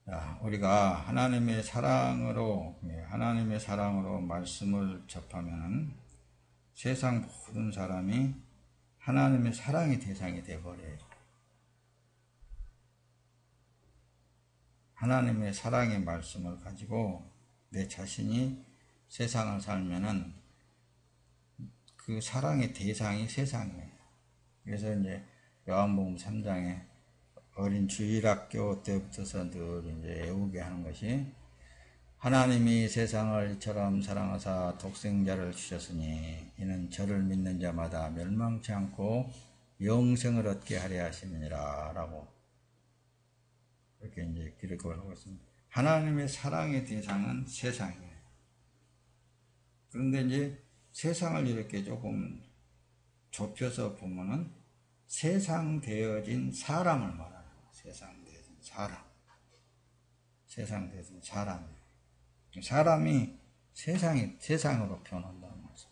자, 우리가 하나님의 사랑으로 말씀을 접하면은 세상 모든 사람이 하나님의 사랑의 대상이 되어버려요. 하나님의 사랑의 말씀을 가지고 내 자신이 세상을 살면은 그 사랑의 대상이 세상이에요. 그래서 이제 요한복음 3장에 어린 주일학교 때부터서 늘 이제 외우게 하는 것이 하나님이 세상을 이처럼 사랑하사 독생자를 주셨으니 이는 저를 믿는 자마다 멸망치 않고 영생을 얻게 하려 하심이니라 라고 이렇게 이제 기록을 하고 있습니다. 하나님의 사랑의 대상은 세상이에요. 그런데 이제 세상을 이렇게 조금 좁혀서 보면은 세상 되어진 사람을 말하는 거예요. 세상 되어진 사람. 세상 되어진 사람. 사람이 세상으로 변한다는 거죠.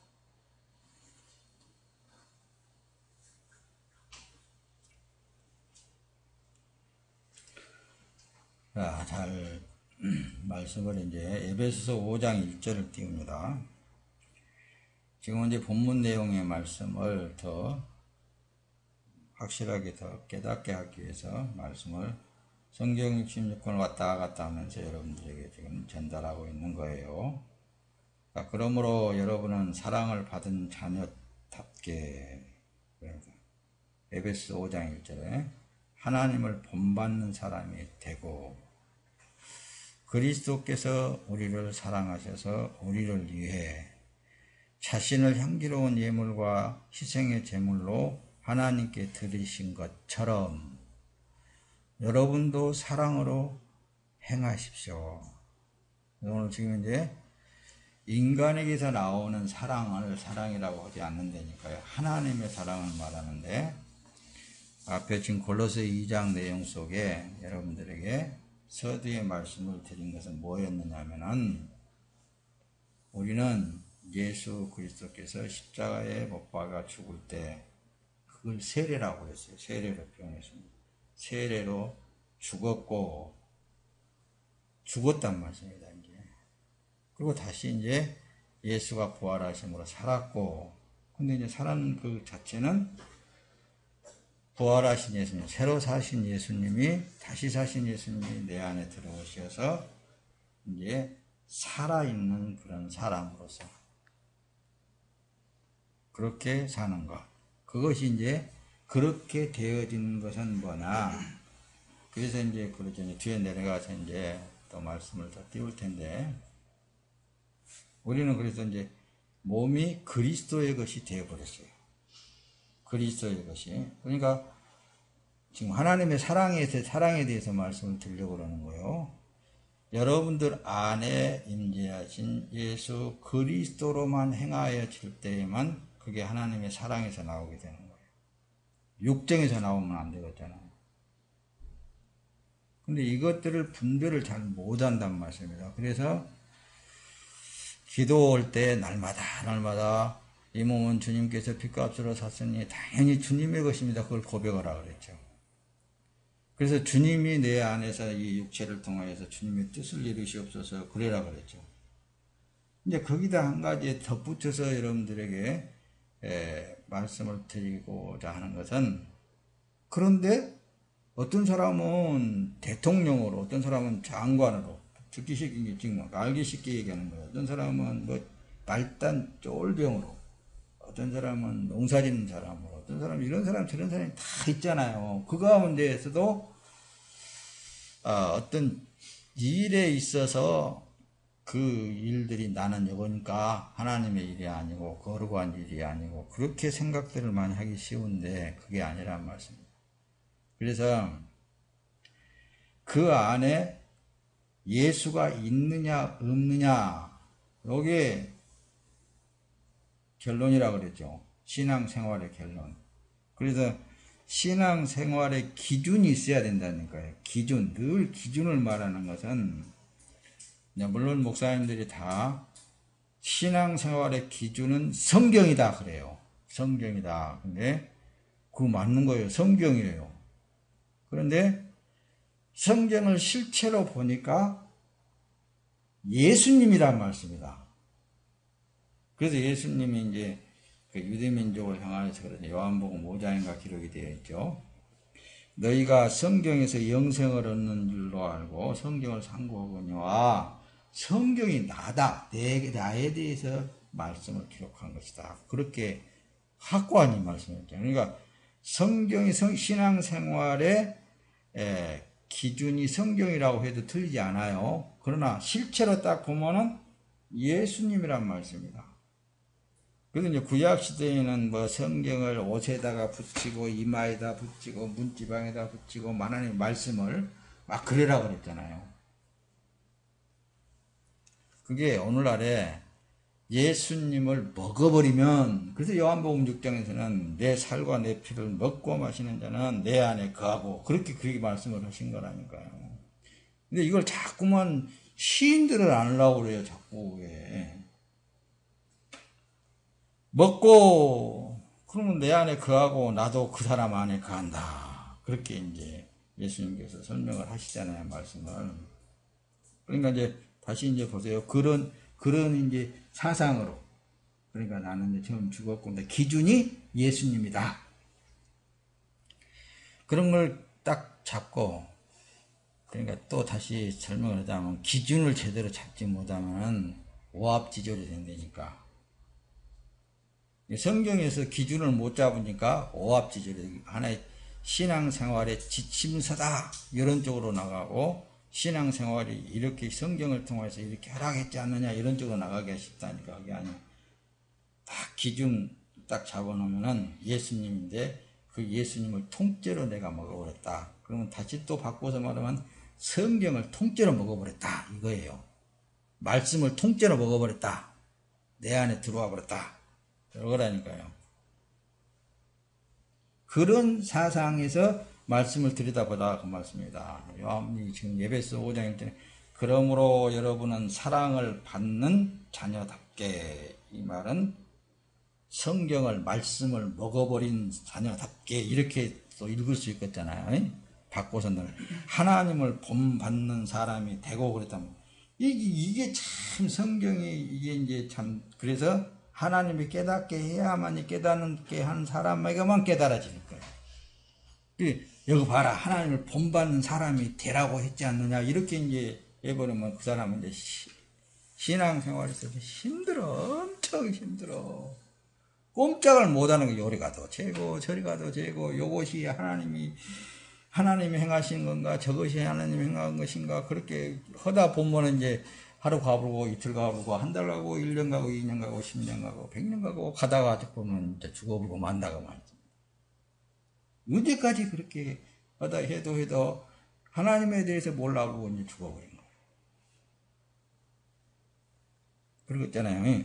자, 잘 말씀을 이제 에베소서 5장 1절을 띄웁니다. 지금 이제 본문 내용의 말씀을 더 확실하게 더 깨닫게 하기 위해서 말씀을 성경 66권을 왔다 갔다 하면서 여러분들에게 지금 전달하고 있는 거예요. 그러므로 여러분은 사랑을 받은 자녀답게, 에베소 5장 1절에 하나님을 본받는 사람이 되고 그리스도께서 우리를 사랑하셔서 우리를 위해 자신을 향기로운 예물과 희생의 제물로 하나님께 드리신 것처럼 여러분도 사랑으로 행하십시오. 오늘 지금 이제 인간에게서 나오는 사랑을 사랑이라고 하지 않는다니까요. 하나님의 사랑을 말하는데 앞에 지금 골로새 2장 내용 속에 여러분들에게 서두의 말씀을 드린 것은 뭐였느냐 하면은 우리는 예수 그리스도께서 십자가에 못 박아 죽을 때 그걸 세례라고 했어요. 세례로 표현했습니다. 세례로 죽었고 죽었단 말씀입니다. 이제. 그리고 다시 이제 예수가 부활하심으로 살았고, 근데 이제 살아는 그 자체는 부활하신 예수님, 새로 사신 예수님이, 다시 사신 예수님이 내 안에 들어오셔서 이제 살아있는 그런 사람으로서 그렇게 사는 것. 그것이 이제 그렇게 되어진 것은 뭐냐. 그래서 이제 그러죠. 뒤에 내려가서 이제 또 말씀을 더 띄울 텐데, 우리는 그래서 이제 몸이 그리스도의 것이 되어버렸어요. 그리스도의 것이. 그러니까 지금 하나님의 사랑에 대해서 말씀을 드리려고 그러는 거예요. 여러분들 안에 임재하신 예수 그리스도로만 행하여질 때에만 그게 하나님의 사랑에서 나오게 되는 거예요. 육정에서 나오면 안 되겠잖아요. 근데 이것들을 분별을 잘 못한단 말씀입니다. 그래서 기도 올 때 날마다 이 몸은 주님께서 핏값으로 샀으니 당연히 주님의 것입니다. 그걸 고백하라 그랬죠. 그래서 주님이 내 안에서 이 육체를 통하여서 주님의 뜻을 이루시옵소서 그래라 그랬죠. 이제 거기다 한 가지 덧붙여서 여러분들에게 말씀을 드리고자 하는 것은, 그런데 어떤 사람은 대통령으로, 어떤 사람은 장관으로, 듣기 쉽게, 지금 알기 쉽게 얘기하는 거예요. 어떤 사람은 뭐 말단 쫄병으로, 어떤 사람은 농사 짓는 사람으로, 어떤 사람은 이런 사람 저런 사람이 다 있잖아요. 그 가운데에서도 어떤 일에 있어서 그 일들이 나는 이거니까 하나님의 일이 아니고 거룩한 일이 아니고 그렇게 생각들을 많이 하기 쉬운데 그게 아니란 말씀입니다. 그래서 그 안에 예수가 있느냐 없느냐, 이게 결론이라고 그랬죠. 신앙생활의 결론. 그래서 신앙생활의 기준이 있어야 된다는 거예요. 기준, 늘 기준을 말하는 것은, 물론 목사님들이 다 신앙생활의 기준은 성경이다 그래요. 성경이다. 근데 그거 맞는 거예요. 성경이에요. 그런데 성경을 실체로 보니까 예수님이란 말씀이다. 그래서 예수님이 이제 그 유대민족을 향하여서 그런 요한복음 5장인가 기록이 되어 있죠. 너희가 성경에서 영생을 얻는 줄로 알고 성경을 상고하거니와 성경이 나다. 나에 대해서 말씀을 기록한 것이다. 그렇게 확고한 이 말씀이었죠. 그러니까 성경이 신앙생활의 기준이 성경이라고 해도 틀리지 않아요. 그러나 실체로 딱 보면은 예수님이란 말씀이다. 그래서 이제 구약시대에는 뭐 성경을 옷에다가 붙이고 이마에다 붙이고 문지방에다 붙이고 하나님의 말씀을 막 그래라 그랬잖아요. 그게 오늘날에 예수님을 먹어버리면, 그래서 요한복음 6장에서는 내 살과 내 피를 먹고 마시는 자는 내 안에 거하고, 그렇게 말씀을 하신 거라니까요. 근데 이걸 자꾸만 시인들을 안으려고 그래요. 자꾸 왜 먹고 그러면 내 안에 거하고 나도 그 사람 안에 거한다. 그렇게 이제 예수님께서 설명을 하시잖아요. 말씀을. 그러니까 이제 다시 이제 보세요. 그런 이제 사상으로. 그러니까 나는 이제 처음 죽었고, 근데 기준이 예수님이다. 그런 걸 딱 잡고, 그러니까 또 다시 설명을 하자면, 기준을 제대로 잡지 못하면 오합지졸이 된다니까. 성경에서 기준을 못 잡으니까 오합지졸이, 하나의 신앙생활의 지침서다. 이런 쪽으로 나가고, 신앙생활이 이렇게 성경을 통해서 이렇게 하라겠지 않느냐 이런 쪽으로 나가기가 쉽다니까. 그게 아니야. 딱 기준 딱 잡아놓으면은 예수님인데 그 예수님을 통째로 내가 먹어버렸다. 그러면 다시 또 바꿔서 말하면 성경을 통째로 먹어버렸다 이거예요. 말씀을 통째로 먹어버렸다. 내 안에 들어와 버렸다. 이거라니까요. 그런 사상에서 말씀을 들여다보다 그 말씀입니다. 요한이 지금 에베소 5장일 때 그러므로 여러분은 사랑을 받는 자녀답게, 이 말은 성경을 말씀을 먹어버린 자녀답게 이렇게 또 읽을 수 있겠잖아요. 바꿔서는 하나님을 본받는 사람이 되고 그랬다면 이게 참 성경이 이게 이제 참 그래서 하나님이 깨닫게 해야만이 깨닫게 한 사람에게만 깨달아지는 거예요. 여기 봐라, 하나님을 본받는 사람이 되라고 했지 않느냐 이렇게 이제 해버리면 그 사람은 이제 신앙생활에서 힘들어, 엄청 힘들어. 꼼짝을 못하는 거. 요리 가도 재고 저리 가도 재고, 이것이 하나님이 행하신 건가, 저것이 하나님이 행한 것인가, 그렇게 하다 보면 이제 하루 가보고 이틀 가보고 한 달 가고 1년 가고 2년 가고 10년 가고 100년 가고 가다가 보면 이제 죽어버리고 만다가 말이지. 언제까지 그렇게 하다 해도 하나님에 대해서 몰라보고 이제 죽어버린 거예요. 그러겠잖아요.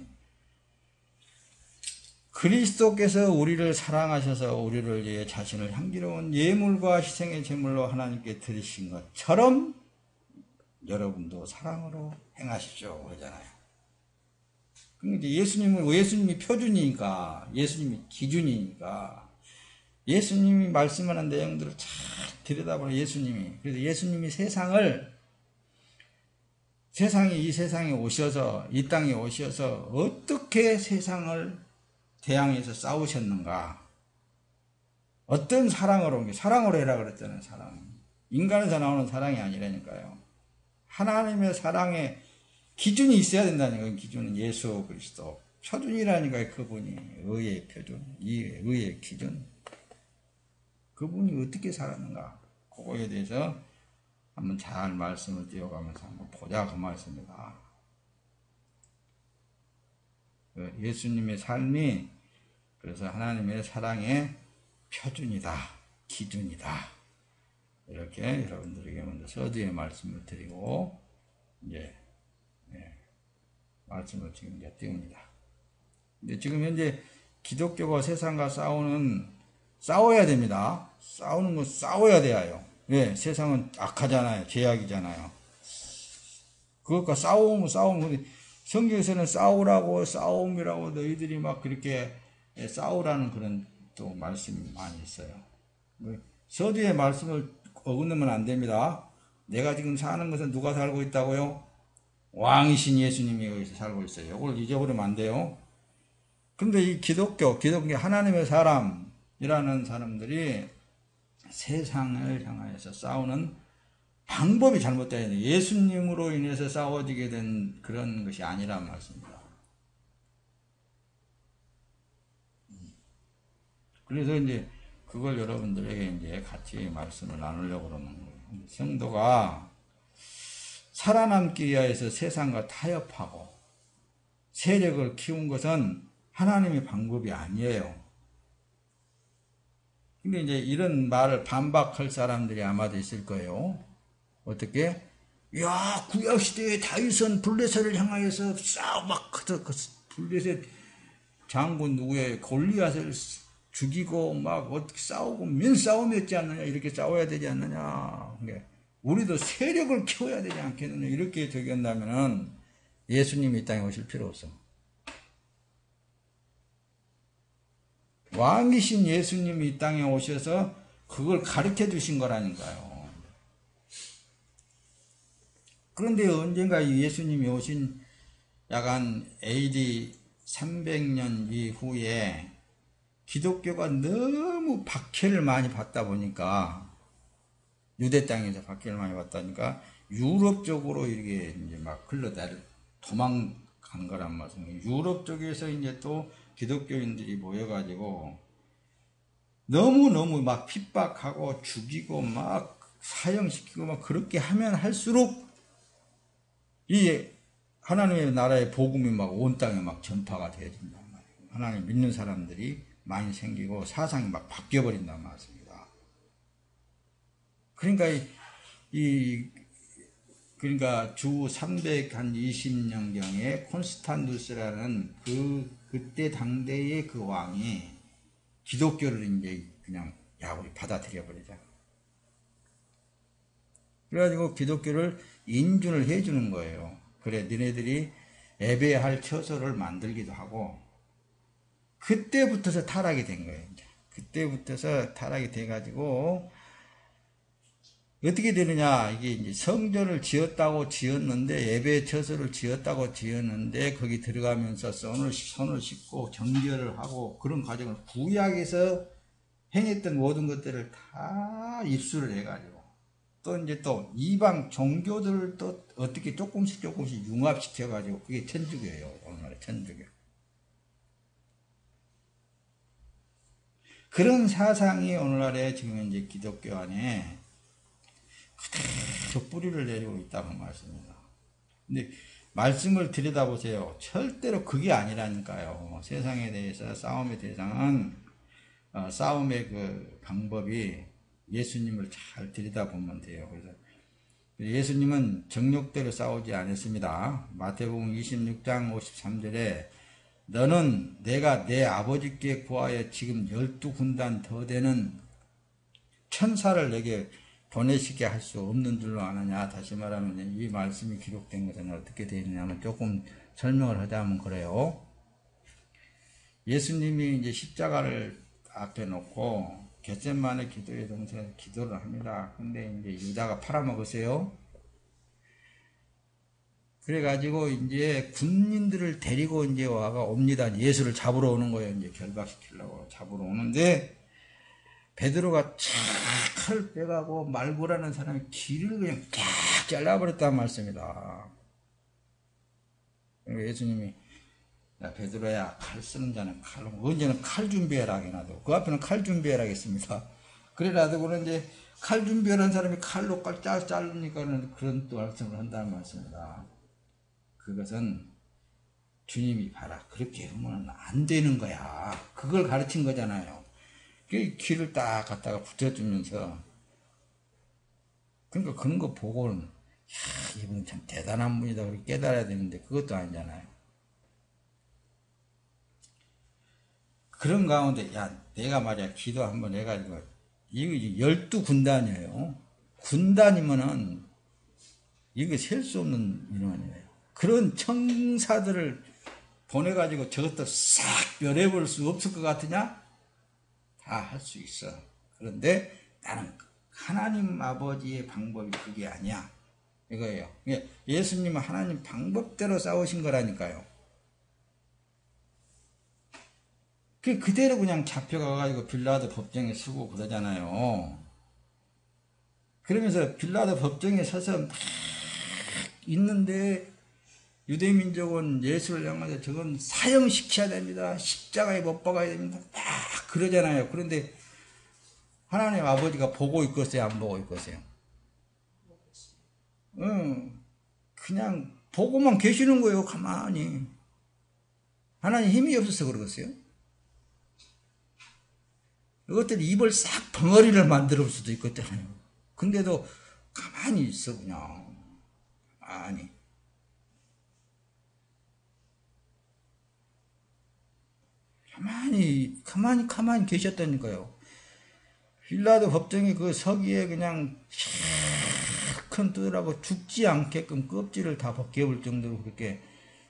그리스도께서 우리를 사랑하셔서 우리를 자신을 향기로운 예물과 희생의 제물로 하나님께 드리신 것처럼 여러분도 사랑으로 행하십시오 그러잖아요. 그러니까 예수님이 표준이니까, 예수님이 기준이니까, 예수님이 말씀하는 내용들을 잘 들여다보는 예수님이, 그래서 예수님이 이 세상에 오셔서, 이 땅에 오셔서 어떻게 세상을 대항해서 싸우셨는가, 어떤 사랑으로 해라 그랬잖아요. 사랑, 인간에서 나오는 사랑이 아니라니까요. 하나님의 사랑의 기준이 있어야 된다니까요. 기준은 예수 그리스도 표준이라니까요. 그분이 의의 표준, 의의 기준, 그분이 어떻게 살았는가, 그거에 대해서 한번 잘 말씀을 띄워가면서 한번 보자 그 말씀입니다. 예수님의 삶이 그래서 하나님의 사랑의 표준이다, 기준이다. 이렇게 여러분들에게 먼저 서두에 말씀을 드리고 이제 말씀을 지금 이제 띄웁니다. 근데 지금 현재 기독교가 세상과 싸워야 됩니다. 싸우는 건 싸워야 돼요. 왜? 세상은 악하잖아요. 죄악이잖아요. 그것과 싸우면 성경에서는 싸움이라고 너희들이 막 그렇게 싸우라는 그런 또 말씀이 많이 있어요. 서두의 말씀을 어긋내면 안 됩니다. 내가 지금 사는 것은 누가 살고 있다고요? 왕이신 예수님이 여기서 살고 있어요. 이걸 잊어버리면 안 돼요. 그런데 이 기독교 하나님의 사람이라는 사람들이 세상을 향하여서 싸우는 방법이 잘못되어 있는, 예수님으로 인해서 싸워지게 된 그런 것이 아니란 말씀입니다. 그래서 이제 그걸 여러분들에게 이제 같이 말씀을 나누려고 그러는 거예요. 성도가 살아남기 위해서 세상과 타협하고 세력을 키운 것은 하나님의 방법이 아니에요. 근데 이제 이런 말을 반박할 사람들이 아마도 있을 거예요. 어떻게? 야, 구약시대에 다윗은 블레셋을 향하여서 블레셋 장군 누구의 골리앗을 죽이고 막 어떻게 싸우고 맨싸움이었지 않느냐, 이렇게 싸워야 되지 않느냐, 우리도 세력을 키워야 되지 않겠느냐, 이렇게 적용한다면은 예수님이 이 땅에 오실 필요 없어. 왕이신 예수님이 이 땅에 오셔서 그걸 가르쳐 주신 거라니까요. 그런데 언젠가 예수님이 오신 약간 AD 300년 이후에 기독교가 너무 박해를 많이 받다 보니까, 유대 땅에서 박해를 많이 받다니까 유럽 쪽으로 이렇게 이제 막 도망간 거란 말씀이에요. 유럽 쪽에서 이제 또 기독교인들이 모여가지고 너무너무 막 핍박하고 죽이고 막 사형시키고 막 그렇게 하면 할수록 이 하나님의 나라의 복음이 막 온 땅에 막 전파가 되어진단 말이에요. 하나님 믿는 사람들이 많이 생기고 사상이 막 바뀌어버린단 말씀입니다. 그러니까 주 320년경에 콘스탄두스라는 그때 당대의 그 왕이 기독교를 이제 그냥 야구리 받아들여 버리잖아. 그래가지고 기독교를 인준을 해주는 거예요. 그래, 너네들이 예배할 처소를 만들기도 하고, 그때부터서 타락이 된 거예요. 이제. 그때부터서 타락이 돼가지고 어떻게 되느냐, 이게 이제 성전을 지었는데, 예배 처소를 지었는데, 거기 들어가면서 손을 씻고 정결을 하고, 그런 과정을 구약에서 행했던 모든 것들을 다 입수를 해가지고, 또 이방 종교들을 또 어떻게 조금씩 융합시켜가지고, 그게 천주교예요. 오늘날의 천주교. 그런 사상이 오늘날의 지금 이제 기독교 안에 그대로 뿌리를 내리고 있다고 말씀입니다. 근데 말씀을 들여다보세요. 절대로 그게 아니라니까요. 세상에 대해서 싸움의 대상은, 싸움의 그 방법이 예수님을 잘 들여다보면 돼요. 그래서 예수님은 정욕대로 싸우지 않았습니다. 마태복음 26장 53절에 너는 내가 내 아버지께 구하여 지금 12군단 더 되는 천사를 내게 보내시게 할 수 없는 줄로 아느냐. 다시 말하면 이 말씀이 기록된 것은 어떻게 되어 있냐면, 조금 설명을 하자면 그래요. 예수님이 이제 십자가를 앞에 놓고 겟세마네 기도의 동생에 기도를 합니다. 근데 이제 유다가 팔아먹으세요. 그래가지고 이제 군인들을 데리고 이제 옵니다. 예수를 잡으러 오는 거예요. 이제 결박시키려고 잡으러 오는데, 베드로가 칼을 빼가고 말고라는 사람이 길을 그냥 쫙 잘라버렸다는 말씀이다. 예수님이, 야, 베드로야, 칼 쓰는 자는 칼로, 언제는 칼 준비해라 하게나도, 그 앞에는 칼 준비해라 하겠습니다. 그래라도 그런 이제 칼 준비하는 사람이 칼로 쫙 자르니까는 그런 또 말씀을 한다는 말씀이다. 그것은 주님이 봐라, 그렇게 하면 안 되는 거야. 그걸 가르친 거잖아요. 그 길을 딱 갖다가 붙여주면서, 그러니까 그런 거 보고는, 야, 이분은 참 대단한 분이다, 그렇게 깨달아야 되는데 그것도 아니잖아요. 그런 가운데, 야, 내가 말이야, 기도 한번 해가지고, 이거 12군단이에요. 군단이면은, 이거 셀 수 없는 인원이에요. 그런 청사들을 보내가지고 저것도 싹 멸해볼 수 없을 것 같으냐? 다 할 수 있어. 그런데 나는 하나님 아버지의 방법이 그게 아니야. 이거예요. 예수님은 하나님 방법대로 싸우신 거라니까요. 그대로 그냥 잡혀가가지고 빌라도 법정에 서고 그러잖아요. 그러면서 빌라도 법정에 서서 막 있는데 유대민족은 예수를 향해서 저건 사형시켜야 됩니다. 십자가에 못 박아야 됩니다. 막 그러잖아요. 그런데 하나님 아버지가 보고 있겠어요? 안 보고 있겠어요? 그냥 보고만 계시는 거예요. 가만히. 하나님 힘이 없어서 그러겠어요? 이것들이 입을 싹 벙어리를 만들 수도 있겠잖아요. 근데도 가만히 있어 그냥. 아니. 가만히 계셨다니까요. 빌라도 법정이 그 서기에 그냥 큰 뜨라고 죽지 않게끔 껍질을 다 벗겨볼 정도로 그렇게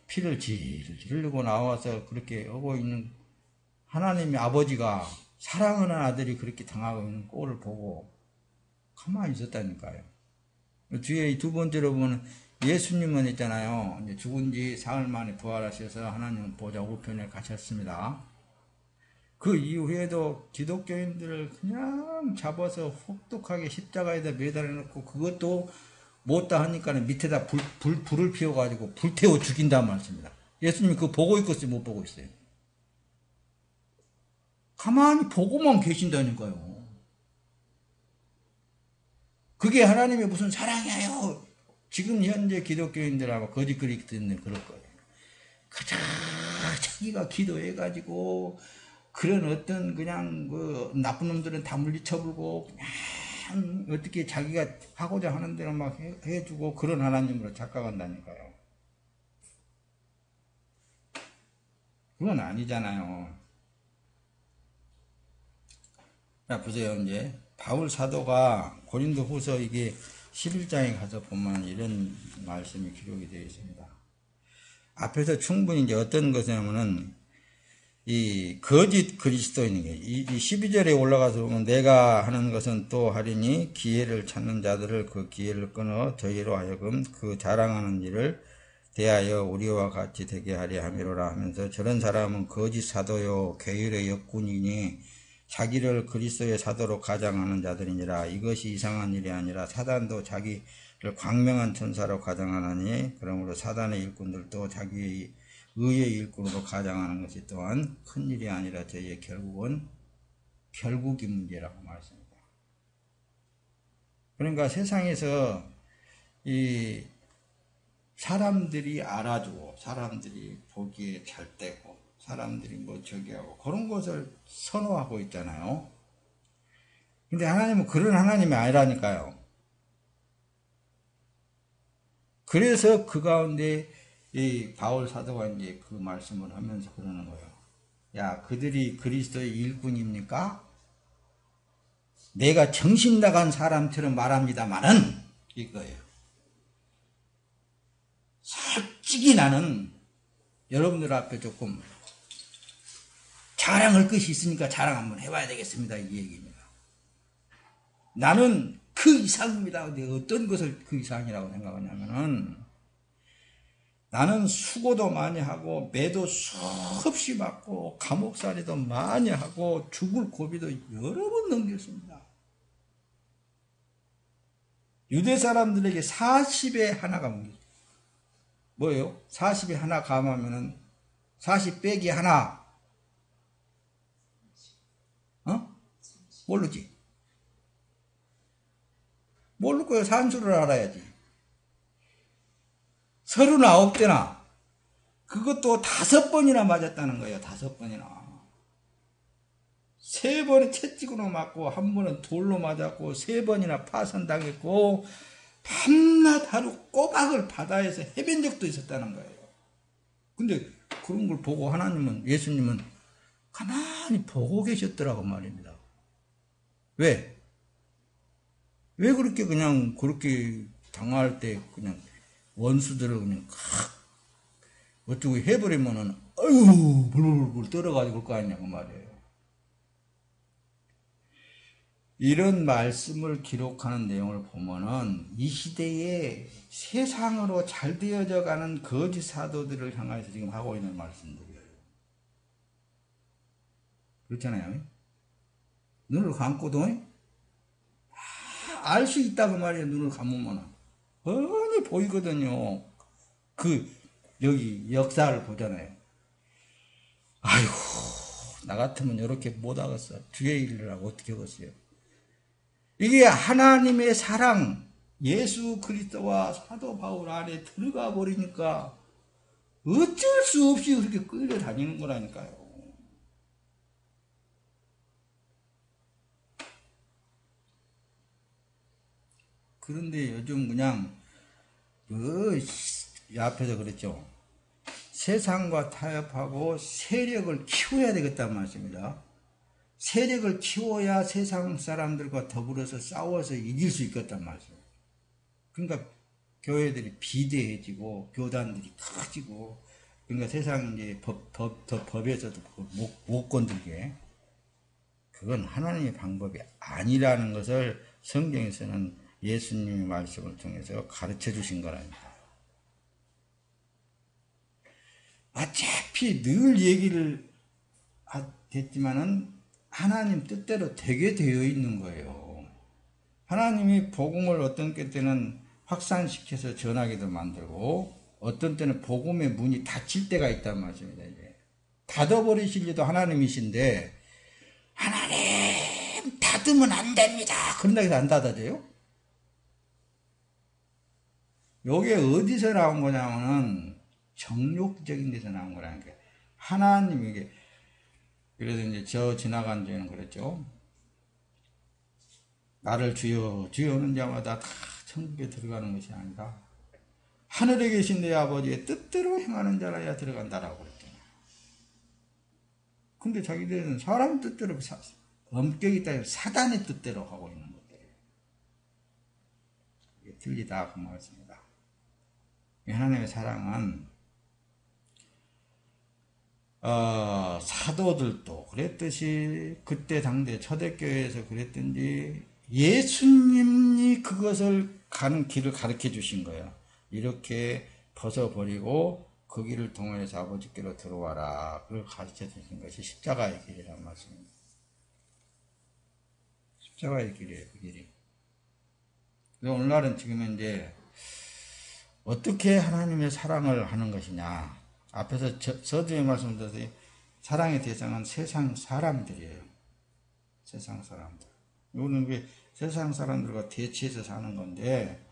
피를 질질 흘리고 나와서 그렇게 하고 있는 하나님의 아버지가 사랑하는 아들이 그렇게 당하고 있는 꼴을 보고 가만히 있었다니까요. 뒤에 두 번째로 보면 예수님은 있잖아요. 이제 죽은 지 사흘 만에 부활하셔서 하나님 보좌 우편에 가셨습니다. 그 이후에도 기독교인들을 그냥 잡아서 혹독하게 십자가에다 매달아 놓고 그것도 못다 하니까 밑에다 불을 피워가지고 불태워 죽인단 말씀입니다. 예수님이 그거 보고 있겠어요? 못 보고 있어요? 가만히 보고만 계신다니까요. 그게 하나님의 무슨 사랑이에요. 지금 현재 기독교인들하고 거짓거리 듣는 그럴 거예요. 그저 자기가 기도해가지고 그런 어떤 그냥 그 나쁜 놈들은 다 물리쳐불고 그냥 어떻게 자기가 하고자 하는 대로 막 해주고 그런 하나님으로 착각한다니까요. 그건 아니잖아요. 자, 보세요. 이제 바울 사도가 고린도 후서 이게 11장에 가서 보면 이런 말씀이 기록이 되어 있습니다. 앞에서 충분히 이제 어떤 것이냐면은 이 거짓 그리스도인에게 이 12절에 올라가서 보면 내가 하는 것은 또 하리니 기회를 찾는 자들을 그 기회를 끊어 저희로 하여금 그 자랑하는 일을 대하여 우리와 같이 되게 하려 함이로라 하면서 저런 사람은 거짓 사도요 괴율의 역군이니 자기를 그리스도의 사도로 가장하는 자들이니라. 이것이 이상한 일이 아니라 사단도 자기를 광명한 천사로 가장하나니 그러므로 사단의 일꾼들도 자기의 의의 일꾼으로 가장하는 것이 또한 큰 일이 아니라 저희의 결국이 문제라고 말했습니다. 그러니까 세상에서 이 사람들이 알아주고 사람들이 보기에 잘 되고 사람들이 뭐 저기 하고 그런 것을 선호하고 있잖아요. 근데 하나님은 그런 하나님이 아니라니까요. 그래서 그 가운데 이 바울 사도가 이제 그 말씀을 하면서 그러는 거예요. 야, 그들이 그리스도의 일꾼입니까? 내가 정신 나간 사람처럼 말합니다만은 이거예요. 솔직히 나는 여러분들 앞에 조금 자랑할 것이 있으니까 자랑 한번 해봐야 되겠습니다. 이 얘기입니다. 나는 그 이상입니다. 근데 어떤 것을 그 이상이라고 생각하냐면은 나는 수고도 많이 하고 매도 수없이 받고 감옥살이도 많이 하고 죽을 고비도 여러 번 넘겼습니다. 유대 사람들에게 40에 하나가 뭐예요? 40에 하나 감하면은 40 빼기 하나 모르지? 모를 거예요. 산수를 알아야지. 39대나 그것도 5번이나 맞았다는 거예요. 5번이나. 3번에 채찍으로 맞고 1번은 돌로 맞았고 3번이나 파선당했고 밤낮 하루 꼬박을 바다에서 헤맨 적도 있었다는 거예요. 근데 그런 걸 보고 하나님은 예수님은 가만히 보고 계셨더라고 말입니다. 왜? 왜 그렇게 그냥 그렇게 당할 때 그냥 원수들을 그냥 어쩌고 해버리면은 아유 불불불 떨어가지고 올 거 아니냐고 말이에요. 이런 말씀을 기록하는 내용을 보면은 이 시대에 세상으로 잘 되어져 가는 거짓 사도들을 향해서 지금 하고 있는 말씀들이에요. 그렇잖아요. 눈을 감고도 알 수 있다고 말이에요. 눈을 감으면 뻔히 보이거든요. 여기 역사를 보잖아요. 아이고, 나 같으면 이렇게 못하겠어. 주의 일을 하고 어떻게 하겠어요. 이게 하나님의 사랑, 예수 그리스도와 사도 바울 안에 들어가 버리니까 어쩔 수 없이 그렇게 끌려다니는 거라니까요. 그런데 요즘 그냥 앞에서 그랬죠. 세상과 타협하고 세력을 키워야 되겠다는 말씀입니다. 세력을 키워야 세상 사람들과 더불어서 싸워서 이길 수 있겠단 말이에요. 그러니까 교회들이 비대해지고 교단들이 커지고, 그러니까 세상 이제 법에서도 못 건들게. 그건 하나님의 방법이 아니라는 것을 성경에서는 예수님의 말씀을 통해서 가르쳐 주신 거라니까. 어차피 늘 얘기를 했지만은 하나님 뜻대로 되게 되어 있는 거예요. 하나님이 복음을 어떤 때는 확산시켜서 전하기도 만들고, 어떤 때는 복음의 문이 닫힐 때가 있단 말씀입니다. 이제 닫아버리시려도 하나님이신데, 하나님 닫으면 안 됩니다. 그런다고 해서 안 닫아져요? 요게 어디서 나온 거냐면은 정욕적인 데서 나온 거라니까. 하나님이 이게, 그래서 이제 저 지나간 뒤에는 그랬죠. 나를 주여 주여 하는 자마다 다 천국에 들어가는 것이 아니라 하늘에 계신 내 아버지의 뜻대로 행하는 자라야 들어간다라고 그랬잖아요. 근데 자기들은 사람 뜻대로, 엄격히 따지면 사단의 뜻대로 하고 있는 것들이에요. 이게 틀리다 그 말씀입니다. 하나님의 사랑은 사도들도 그랬듯이, 그때 당대 초대교회에서 그랬든지, 예수님이 그것을 가는 길을 가르쳐 주신 거예요. 이렇게 벗어버리고 그 길을 통해서 아버지께로 들어와라. 그걸 가르쳐 주신 것이 십자가의 길이란 말씀입니다. 십자가의 길이에요, 그 길이. 그래서 오늘날은 지금 이제 어떻게 하나님의 사랑을 하는 것이냐. 앞에서 서두에 말씀드렸듯이 사랑의 대상은 세상 사람들이에요. 세상 사람들. 이거는 세상 사람들과 대치해서 사는 건데,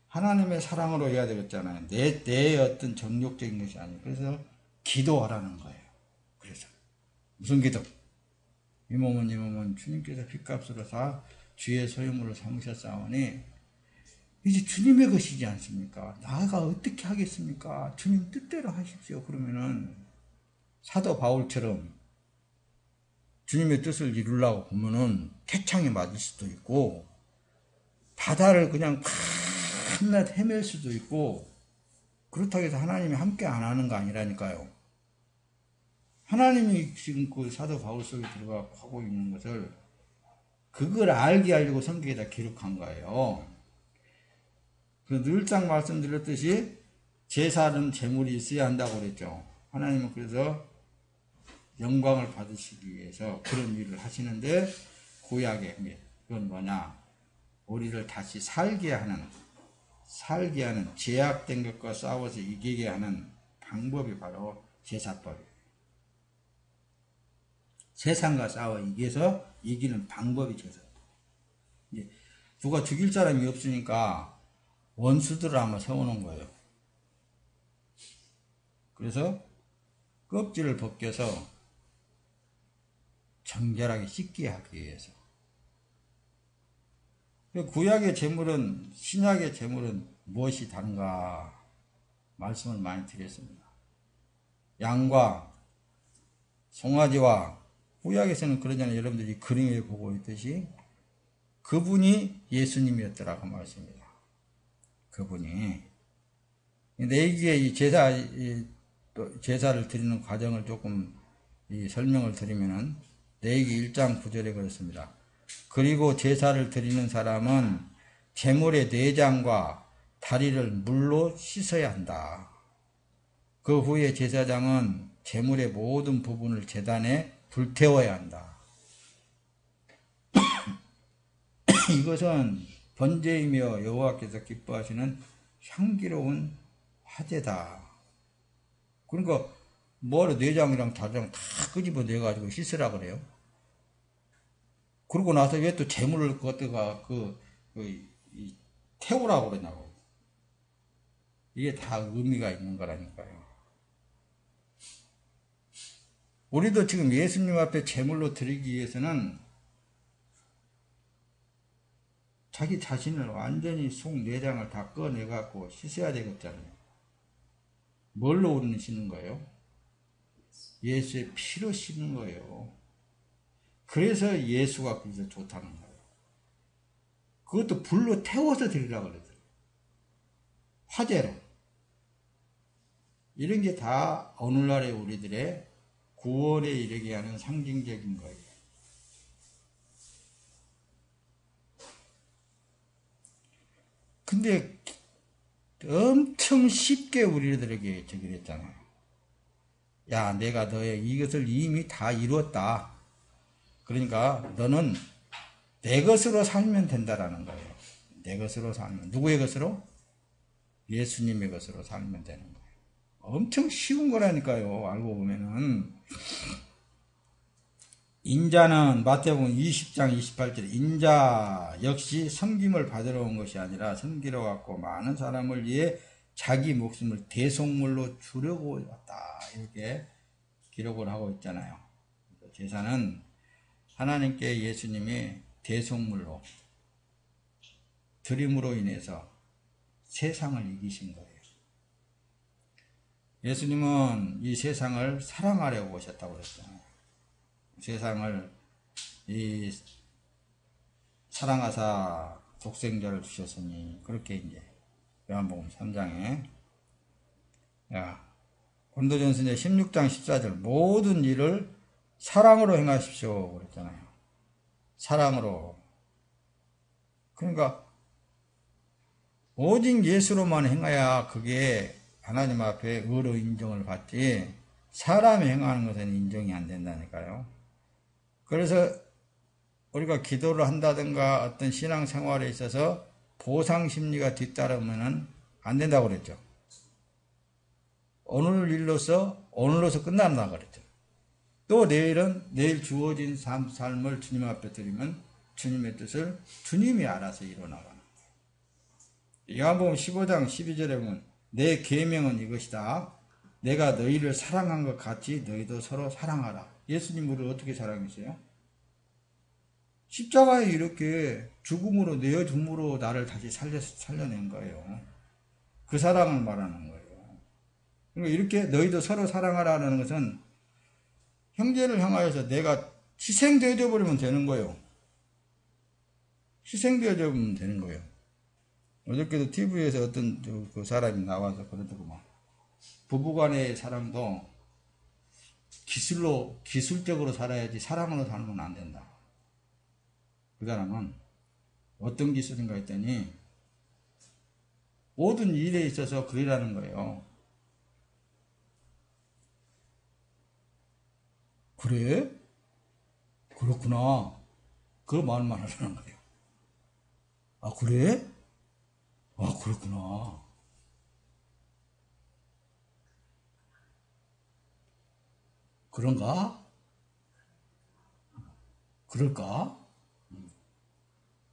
하나님의 사랑으로 해야 되겠잖아요. 내 어떤 정욕적인 것이 아니에요. 그래서 기도하라는 거예요. 그래서 무슨 기도? 이 몸은 주님께서 핏값으로 다 주의 소유물을 삼으셨사오니 이제 주님의 것이지 않습니까? 나가 어떻게 하겠습니까? 주님 뜻대로 하십시오. 그러면은 사도 바울처럼 주님의 뜻을 이루려고 보면은 태창에 맞을 수도 있고, 바다를 그냥 한낱 헤맬 수도 있고, 그렇다고 해서 하나님이 함께 안 하는 거 아니라니까요. 하나님이 지금 그 사도 바울 속에 들어가 하고 있는 것을, 그걸 알게 하려고 성경에다 기록한 거예요. 늘상 말씀드렸듯이 제사는 제물이 있어야 한다고 그랬죠. 하나님은 그래서 영광을 받으시기 위해서 그런 일을 하시는데, 구약에 그건 뭐냐, 우리를 다시 살게 하는 제약된 것과 싸워서 이기게 하는 방법이 바로 제사법이에요. 세상과 싸워 이겨서 이기는 방법이 제사법. 누가 죽일 사람이 없으니까 원수들을 한번 세우는 거예요. 그래서 껍질을 벗겨서 정결하게 씻게 하기 위해서. 구약의 제물은, 신약의 제물은 무엇이 다른가 말씀을 많이 드렸습니다. 양과 송아지와, 구약에서는 그러잖아요. 여러분들이 그림에 보고 있듯이 그분이 예수님이었더라고 말씀입니다. 그분이. 내기에 이 제사를 드리는 과정을 조금 설명을 드리면은, 레위기 1장 9절에 그렇습니다. 그리고 제사를 드리는 사람은 제물의 내장과 다리를 물로 씻어야 한다. 그 후에 제사장은 제물의 모든 부분을 제단에 불태워야 한다. 이것은 번제이며 여호와께서 기뻐하시는 향기로운 화제다. 그러니까 뭐를 내장이랑 다리랑 다 끄집어내가지고 씻으라 그래요. 그러고 나서 왜 또 재물을 갖다가 태우라고 그러냐고. 이게 다 의미가 있는 거라니까요. 우리도 지금 예수님 앞에 제물로 드리기 위해서는 자기 자신을 완전히 속 내장을 다 꺼내갖고 씻어야 되겠잖아요. 뭘로 우리는 씻는 거예요? 예수의 피로 씻는 거예요. 그래서 예수가 그래서 좋다는 거예요. 그것도 불로 태워서 드리라고 그러더라고요. 화재로. 이런 게 다 오늘날의 우리들의 구원에 이르게 하는 상징적인 거예요. 근데 엄청 쉽게 우리들에게 저기 했잖아요. 야, 내가 너의 이것을 이미 다 이루었다. 그러니까 너는 내 것으로 살면 된다라는 거예요. 내 것으로 살면. 누구의 것으로? 예수님의 것으로 살면 되는 거예요. 엄청 쉬운 거라니까요. 알고 보면은. 인자는 마태복음 20장 28절 인자 역시 섬김을 받으러 온 것이 아니라 섬기러 왔고 많은 사람을 위해 자기 목숨을 대속물로 주려고 왔다. 이렇게 기록을 하고 있잖아요. 제사는 하나님께 예수님이 대속물로 드림으로 인해서 세상을 이기신 거예요. 예수님은 이 세상을 사랑하려고 오셨다고 그랬잖아요. 세상을 사랑하사 독생자를 주셨으니 그렇게 이제 요한복음 3장에 고린도전서 16장 14절 모든 일을 사랑으로 행하십시오 그랬잖아요. 사랑으로. 그러니까 오직 예수로만 행해야 그게 하나님 앞에 의로 인정을 받지 사람이 행하는 것은 인정이 안 된다니까요. 그래서 우리가 기도를 한다든가 어떤 신앙생활에 있어서 보상심리가 뒤따르면 안 된다고 그랬죠. 오늘 일로서 오늘로서 끝난다 그랬죠. 또 내일은 내일 주어진 삶을 주님 앞에 드리면 주님의 뜻을 주님이 알아서 이뤄나가는 거예요. 요한복음 15장 12절에 보면 내 계명은 이것이다. 내가 너희를 사랑한 것 같이 너희도 서로 사랑하라. 예수님 우리를 어떻게 사랑했어요? 십자가에 이렇게 죽음으로 내어줌으로 나를 다시 살려낸 거예요. 그 사랑을 말하는 거예요. 그러니까 이렇게 너희도 서로 사랑하라는 것은 형제를 향하여서 내가 희생되어져 버리면 되는 거예요. 희생되어져 버리면 되는 거예요. 어저께도 TV에서 어떤 그 사람이 나와서 그러더구만. 부부간의 사랑도 기술적으로 살아야지 사랑으로 살면 안 된다. 그 사람은 어떤 기술인가 했더니 모든 일에 있어서 그러라는 거예요. 그래? 그렇구나. 그 말만 하라는 거예요. 아, 그래? 아, 그렇구나. 그런가? 그럴까?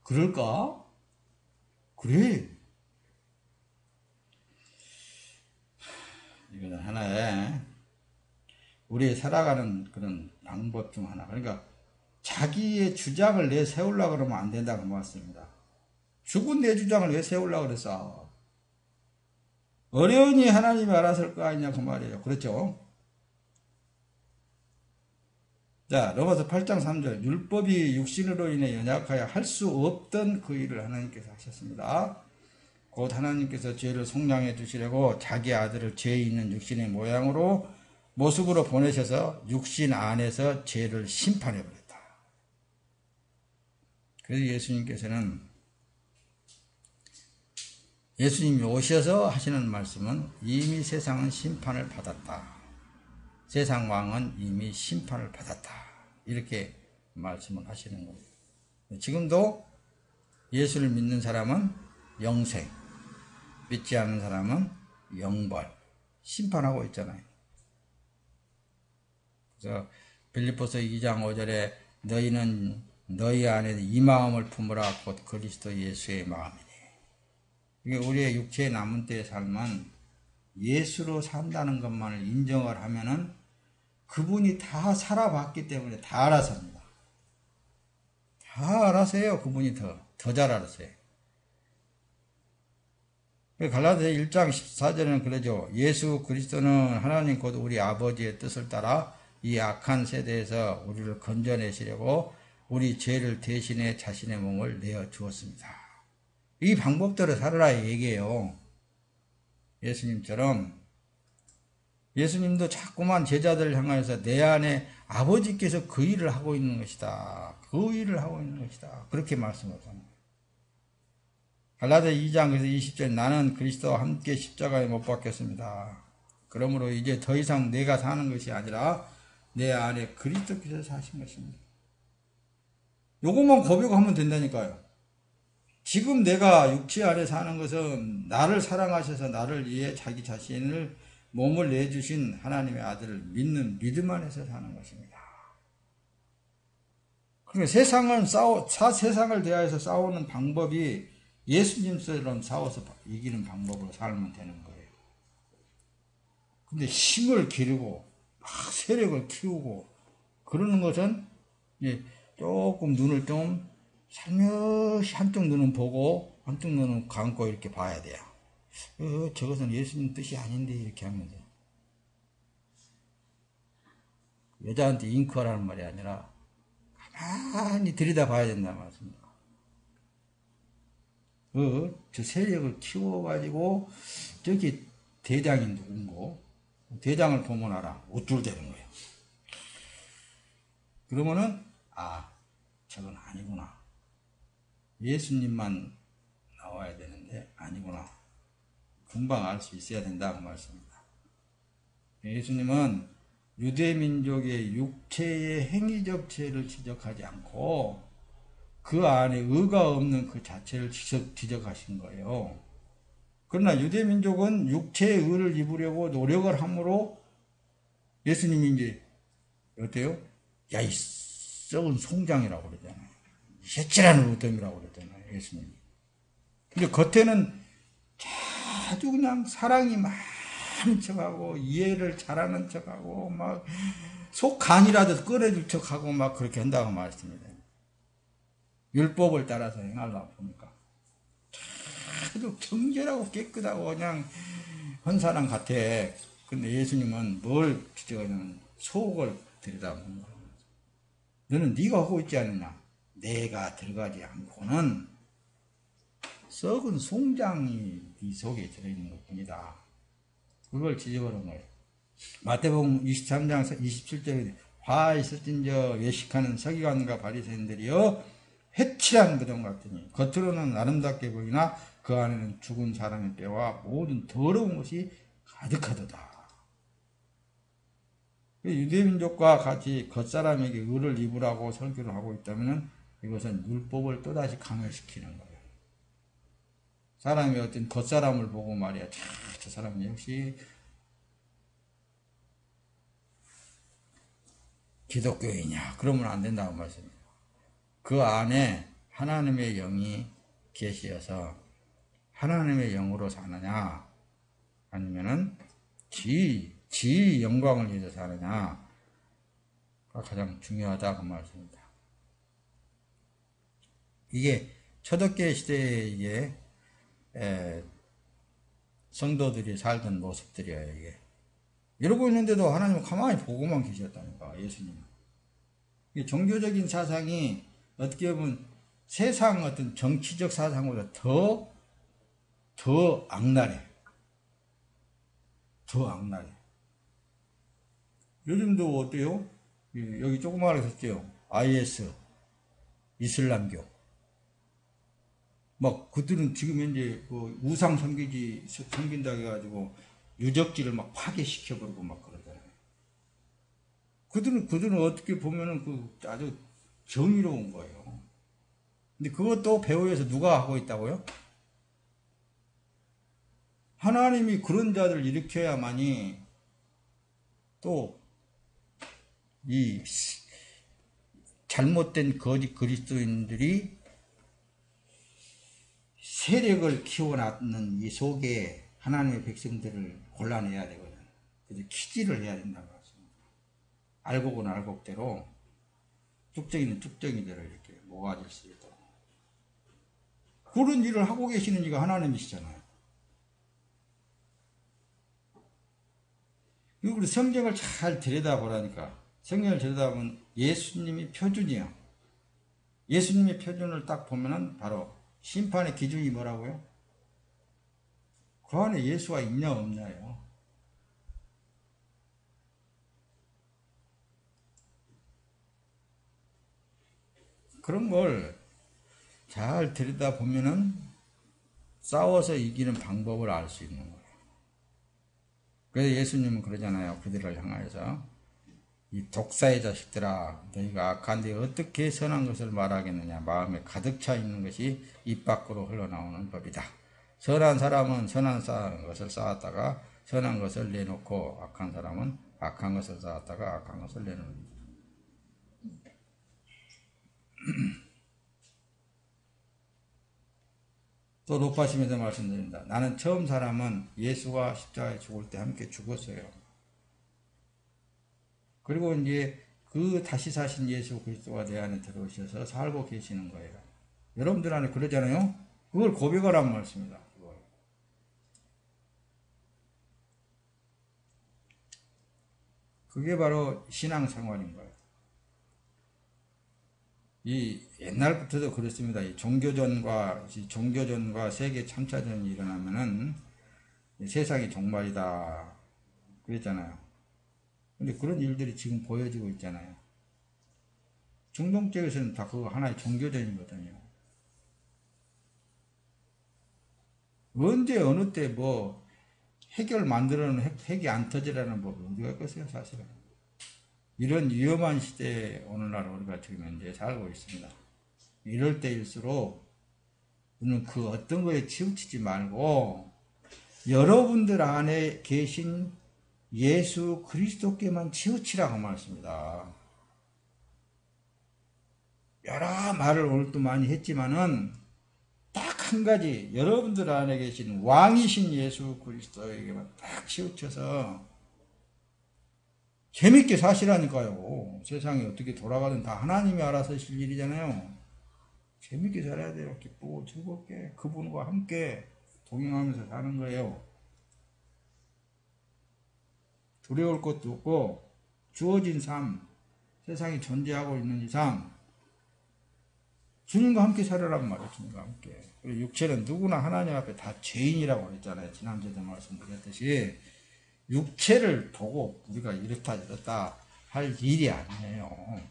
그럴까? 그래. 이거는 하나의 우리의 살아가는 그런 방법 중 하나. 그러니까 자기의 주장을 내세우려고 그러면 안 된다고 말씀입니다. 죽은 내 주장을 왜 세우려고 그랬어? 어려우니 하나님이 알아서 할 거 아니냐 그 말이에요. 그렇죠? 자, 로마서 8장 3절 율법이 육신으로 인해 연약하여 할 수 없던 그 일을 하나님께서 하셨습니다. 곧 하나님께서 죄를 속량해 주시려고 자기 아들을 죄 있는 육신의 모습으로 보내셔서 육신 안에서 죄를 심판해 버렸다. 그래서 예수님이 오셔서 하시는 말씀은 이미 세상은 심판을 받았다. 세상 왕은 이미 심판을 받았다. 이렇게 말씀을 하시는 겁니다. 지금도 예수를 믿는 사람은 영생, 믿지 않는 사람은 영벌, 심판하고 있잖아요. 그래서 빌립보서 2장 5절에 너희는 너희 안에 이 마음을 품으라 곧 그리스도 예수의 마음이니. 이게 우리의 육체의 남은 때의 삶은 예수로 산다는 것만을 인정을 하면은 그분이 다 살아봤기 때문에 다 알아서 합니다. 다 알아서 해요. 그분이 더 잘 알아서 해요. 갈라디아 1장 14절에는 그러죠. 예수 그리스도는 하나님 곧 우리 아버지의 뜻을 따라 이 악한 세대에서 우리를 건져내시려고 우리 죄를 대신해 자신의 몸을 내어 주었습니다. 이 방법대로 살아라 얘기해요. 예수님처럼. 예수님도 자꾸만 제자들을 향하여서 내 안에 아버지께서 그 일을 하고 있는 것이다. 그 일을 하고 있는 것이다. 그렇게 말씀하잖아요. 갈라디아 2장 그래서 20절 나는 그리스도와 함께 십자가에 못 박혔습니다. 그러므로 이제 더 이상 내가 사는 것이 아니라 내 안에 그리스도께서 사신 것입니다. 요것만 고백하면 된다니까요. 지금 내가 육체 안에 사는 것은 나를 사랑하셔서 나를 위해 자기 자신을 몸을 내주신 하나님의 아들을 믿는 믿음 안에서 사는 것입니다. 그러니까 세상을 대하여서 싸우는 방법이 예수님처럼 싸워서 이기는 방법으로 살면 되는 거예요. 근데 힘을 기르고 막 세력을 키우고 그러는 것은 조금 눈을 좀 살며시 한쪽 눈은 보고 한쪽 눈은 감고 이렇게 봐야 돼요. 저것은 예수님 뜻이 아닌데 이렇게 하면 돼요. 여자한테 잉크하라는 말이 아니라 가만히 들여다봐야 된다는 말씀입니다. 저 세력을 키워가지고 저기 대장이 누군고 대장을 보면 알아. 우쭐대는 거예요. 그러면은 저건 아니구나. 예수님만 나와야 되는데 아니구나. 금방 알 수 있어야 된다고 말씀입니다. 예수님은 유대민족의 육체의 행위적 죄를 지적하지 않고 그 안에 의가 없는 그 자체를 지적하신 거예요. 그러나 유대민족은 육체의 의를 입으려고 노력을 함으로 예수님이 이제 어때요? 야, 이 썩은 송장이라고 그러잖아요. 셋질한 우덤이라고 그러잖아요. 예수님이. 근데 겉에는 아주 그냥 사랑이 많은 척하고 이해를 잘하는 척하고 막 속 간이라도 끓여줄 척하고 막 그렇게 한다고 말했습니다. 율법을 따라서 행하려고 보니까 아주 정결하고 깨끗하고 그냥 한 사람 같아. 근데 예수님은 뭘 지적하냐면 속을 들여다보는 거예요. 너는 네가 하고 있지 않느냐. 내가 들어가지 않고는 썩은 송장이 네 속에 들어있는 것뿐이다. 그걸 지적하는 거예요. 마태복음 23장 27절에 화 있을진저 외식하는 서기관과 바리새인들이여 해칠한 그동 같으니 겉으로는 아름답게 보이나 그 안에는 죽은 사람의 뼈와 모든 더러운 것이 가득하도다. 유대민족과 같이 겉사람에게 의를 입으라고 설교를 하고 있다면 이것은 율법을 또다시 강화시키는 거예요. 사람이 어떤 겉사람을 보고 말이야. 저 사람은 역시 기독교인이냐. 그러면 안 된다고 말씀입니다. 그 안에 하나님의 영이 계시어서 하나님의 영으로 사느냐 아니면은 지 영광을 위해서 사느냐가 가장 중요하다고 말씀입니다. 이게 초대교회 시대에 성도들이 살던 모습들이에요. 이게 이러고 있는데도 하나님은 가만히 보고만 계셨다니까. 예수님. 이게 종교적인 사상이 어떻게 보면 세상 어떤 정치적 사상보다 더 악랄해. 더 악랄해. 요즘도 어때요? 여기 조그마하게 썼죠. IS, 이슬람교. 막 그들은 지금 현재 그 우상 섬긴다 해가지고 유적지를 막 파괴시켜버리고 막 그러잖아요. 그들은 어떻게 보면은 그 아주 정의로운 거예요. 근데 그것도 배후에서 누가 하고 있다고요? 하나님이 그런 자들을 일으켜야만이 또 이 잘못된 거짓 그리스도인들이 세력을 키워놨는 이 속에 하나님의 백성들을 골라내야 되거든. 그래서 키질을 해야 된다고 했습니다. 알곡은 알곡대로, 쭉정이는 쭉정이대로 이렇게 모아질 수 있도록. 그런 일을 하고 계시는 이가 하나님이시잖아요. 그리고 성경을 잘 들여다보라니까. 성경을 들여다보면 예수님이 표준이에요. 예수님의 표준을 딱 보면은 바로 심판의 기준이 뭐라고요? 그 안에 예수가 있냐 없냐예요. 그런 걸 잘 들여다보면은 싸워서 이기는 방법을 알 수 있는 거예요. 그래서 예수님은 그러잖아요. 그들을 향하여서 이 독사의 자식들아, 너희가 악한데 어떻게 선한 것을 말하겠느냐. 마음에 가득 차 있는 것이 입 밖으로 흘러나오는 법이다. 선한 사람은 선한 것을 쌓았다가 선한 것을 내놓고, 악한 사람은 악한 것을 쌓았다가 악한 것을 내놓는다. 또 높아심에서 말씀드립니다. 나는 처음 사람은 예수가 십자가에 죽을 때 함께 죽었어요. 그리고 이제 그 다시 사신 예수 그리스도가 내 안에 들어오셔서 살고 계시는 거예요. 여러분들 안에 그러잖아요. 그걸 고백하라는 말씀입니다. 그게 바로 신앙생활인 거예요. 이 옛날부터도 그렇습니다. 이 종교전과 세계 3차전이 일어나면은 세상이 종말이다 그랬잖아요. 근데 그런 일들이 지금 보여지고 있잖아요. 중동 쪽에서는 다 그거 하나의 종교전이거든요. 언제 어느 때 뭐 핵을 만들어놓은 핵이 안 터지라는 법이 어디가 있겠어요, 사실은. 이런 위험한 시대에 오늘날 우리가 지금 현재 살고 있습니다. 이럴 때일수록 우리는 그 어떤 거에 치우치지 말고 여러분들 안에 계신 예수 그리스도께만 치우치라고 말씀입니다. 여러 말을 오늘도 많이 했지만은 딱 한 가지, 여러분들 안에 계신 왕이신 예수 그리스도에게만 딱 치우쳐서 재밌게 사시라니까요. 세상이 어떻게 돌아가든 다 하나님이 알아서 하실 일이잖아요. 재밌게 살아야 돼요. 기쁘고 즐겁게 그분과 함께 동행하면서 사는 거예요. 두려울 것도 없고 주어진 삶, 세상이 존재하고 있는 이상 주님과 함께 살아란 말이에요. 주님과 함께. 그리고 육체는 누구나 하나님 앞에 다 죄인이라고 그랬잖아요. 지난주에도 말씀드렸듯이 육체를 보고 우리가 이렇다 할 일이 아니에요.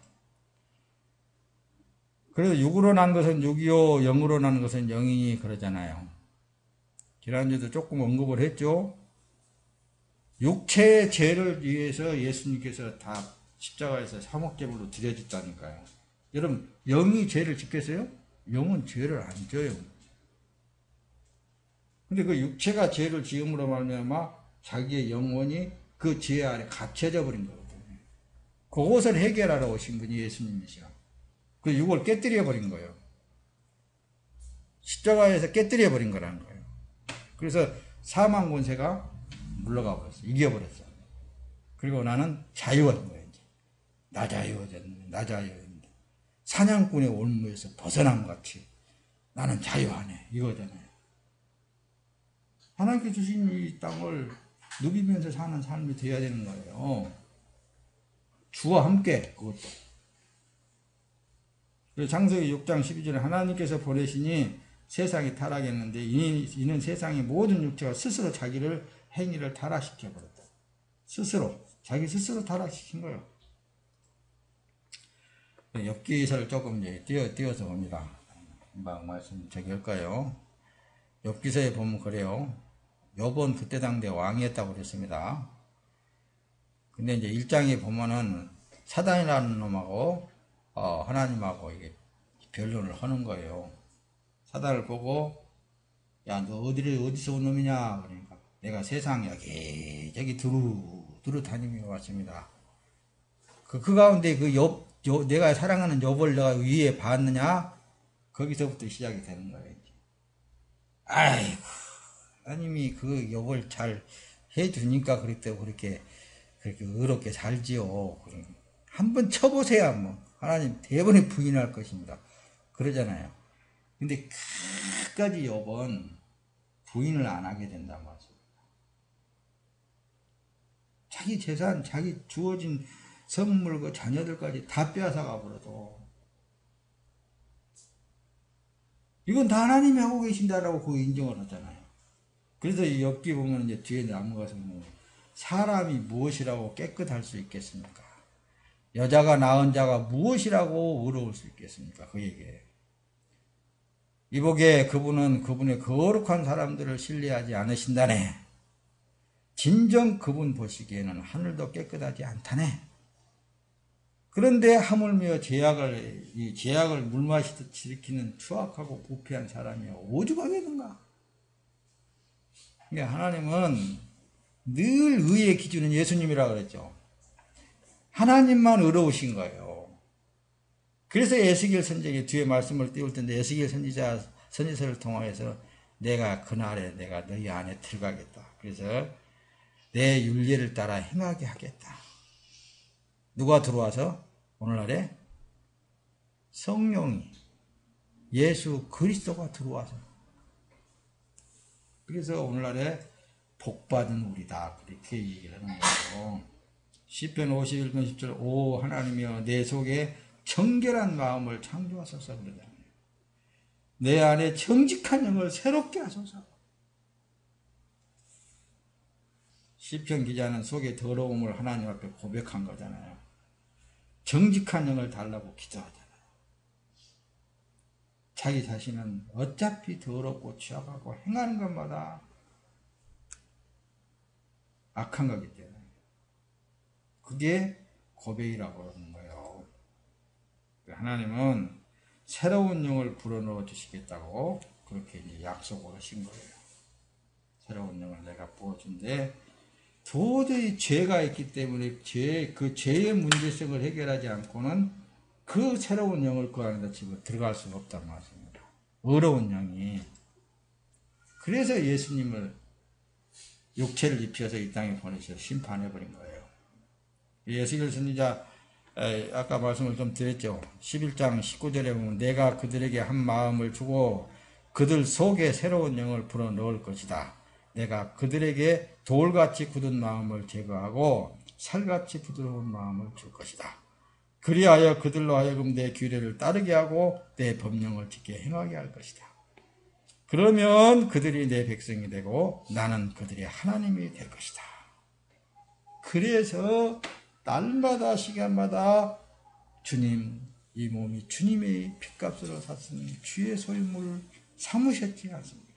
그래서 육으로 난 것은 육이요, 영으로 난 것은 영이니 그러잖아요. 지난주에도 조금 언급을 했죠. 육체의 죄를 위해서 예수님께서 다 십자가에서 사목제물로 드려졌다니까요. 여러분, 영이 죄를 짓겠어요? 영은 죄를 안 져요. 근데 그 육체가 죄를 지음으로 말미암아 자기의 영혼이 그 죄 아래 갇혀져 버린 거거든요. 그것을 해결하러 오신 분이 예수님이시라. 그 육을 깨뜨려 버린 거예요. 십자가에서 깨뜨려 버린 거라는 거예요. 그래서 사망 권세가 물러가 버렸어. 이겨버렸어. 그리고 나는 자유한 거예요. 이제. 나 자유해졌는데. 사냥꾼의 올무에서 벗어난 것 같이 나는 자유하네. 이거잖아요. 하나님께 주신 이 땅을 누비면서 사는 삶이 되어야 되는 거예요. 주와 함께 그것도. 그래서 창세기 6장 12절에 하나님께서 보내시니 세상이 타락했는데 이는 세상의 모든 육체가 스스로 자기를 행위를 타락시켜버렸다. 자기 스스로 타락시킨 거예요. 엽기서를 조금 띄어서 봅니다. 금방 말씀 저기 할까요? 욥기서에 보면 그래요. 욥은 그때 당대 왕이었다고 그랬습니다. 근데 이제 1장에 보면은 사단이라는 놈하고 하나님하고 이게 변론을 하는 거예요. 사단을 보고 야, 너 어디서 온 놈이냐? 그러니까 내가 세상 여기저기 두루 다니며 왔습니다. 그 가운데 내가 사랑하는 욥을 내가 위에 봤느냐? 거기서부터 시작이 되는 거예요. 아이고, 하나님이 그 욥을 잘 해주니까 그렇게 의롭게 살지요. 한번 쳐보세요. 뭐 하나님 대번에 부인할 것입니다. 그러잖아요. 근데 끝까지 욥은 부인을 안 하게 된단 말이에요. 자기 재산, 자기 주어진 선물, 그 자녀들까지 다 빼앗아가 버려도 이건 다 하나님이 하고 계신다라고 그 인정을 하잖아요. 그래서 이 욥기 보면 이제 뒤에 넘어가서 뭐 사람이 무엇이라고 깨끗할 수 있겠습니까? 여자가 낳은 자가 무엇이라고 의로울 수 있겠습니까? 그 얘기예요. 이보게 그분은 그분의 거룩한 사람들을 신뢰하지 않으신다네. 진정 그분 보시기에는 하늘도 깨끗하지 않다네. 그런데 하물며 제약을 물마시듯 일으키는 추악하고 부패한 사람이 오죽하겠는가? 그러니까 하나님은 늘 의의 기준은 예수님이라 그랬죠. 하나님만 의로우신 거예요. 그래서 에스겔 선지자의 뒤에 말씀을 띄울 텐데 에스겔 선지서를 통하여서 내가 그날에 내가 너희 안에 들어가겠다. 그래서 내 율례를 따라 행하게 하겠다. 누가 들어와서? 오늘날에 성령이 예수 그리스도가 들어와서. 그래서 오늘날에 복받은 우리다. 그렇게 얘기를 하는 거예요. 시편 51편 10절 오 하나님이여 내 속에 정결한 마음을 창조하소서 그러잖아요. 내 안에 정직한 영을 새롭게 하소서. 시편 기자는 속에 더러움을 하나님 앞에 고백한 거잖아요. 정직한 영을 달라고 기도하잖아요. 자기 자신은 어차피 더럽고 취약하고 행하는 것마다 악한 거기 때문에 그게 고백이라고 하는 거예요. 하나님은 새로운 영을 불어넣어 주시겠다고 그렇게 이제 약속을 하신 거예요. 새로운 영을 내가 부어준데 도저히 죄가 있기 때문에 그 죄의 문제성을 해결하지 않고는 그 새로운 영을 그 안에다 집어 들어갈 수가 없단 말입니다. 어려운 영이. 그래서 예수님을 육체를 입혀서 이 땅에 보내셔서 심판해버린 거예요. 에스겔 선지자 아까 말씀을 좀 드렸죠. 11장 19절에 보면 내가 그들에게 한 마음을 주고 그들 속에 새로운 영을 불어넣을 것이다. 내가 그들에게 돌같이 굳은 마음을 제거하고 살같이 부드러운 마음을 줄 것이다. 그리하여 그들로 하여금 내 규례를 따르게 하고 내 법령을 지켜 행하게 할 것이다. 그러면 그들이 내 백성이 되고 나는 그들의 하나님이 될 것이다. 그래서 날마다 시간마다 주님, 이 몸이 주님의 핏값으로 샀으니 주의 소유물을 삼으셨지 않습니까?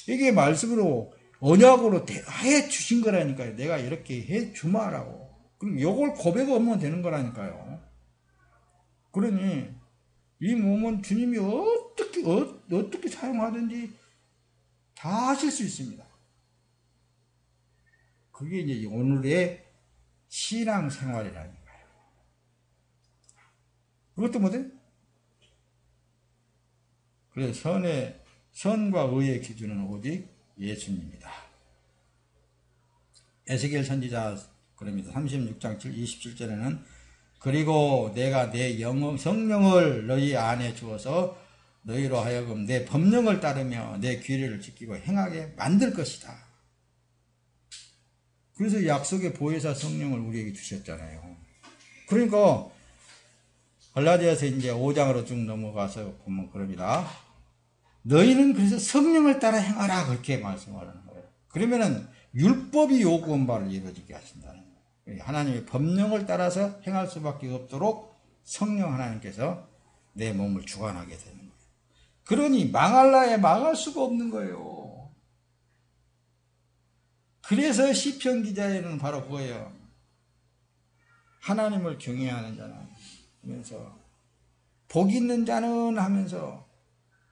이게 말씀으로 언약으로 해 주신 거라니까요. 내가 이렇게 해 주마라고. 그럼 요걸 고백 없으면 되는 거라니까요. 그러니 이 몸은 주님이 어떻게 사용하든지 다 하실 수 있습니다. 그게 이제 오늘의 신앙생활이라는 거예요. 그것도 못해? 그래서 선과 의의 기준은 오직 예수님이다. 에스겔 선지자 그럽니다. 36장 27절에는 그리고 내가 내 성령을 너희 안에 주어서 너희로 하여금 내 법령을 따르며 내 규례를 지키고 행하게 만들 것이다. 그래서 약속의 보혜사 성령을 우리에게 주셨잖아요. 그러니까 갈라디아서 이제 5장으로 쭉 넘어가서 보면 그럽니다. 너희는 그래서 성령을 따라 행하라 그렇게 말씀하는 거예요. 그러면은 율법이 요구한 바를 이루어지게 하신다는 거예요. 하나님의 법령을 따라서 행할 수밖에 없도록 성령 하나님께서 내 몸을 주관하게 되는 거예요. 그러니 망할 나에 망할 수가 없는 거예요. 그래서 시편 기자에는 바로 그거예요. 하나님을 경외하는 자는 하면서 복 있는 자는 하면서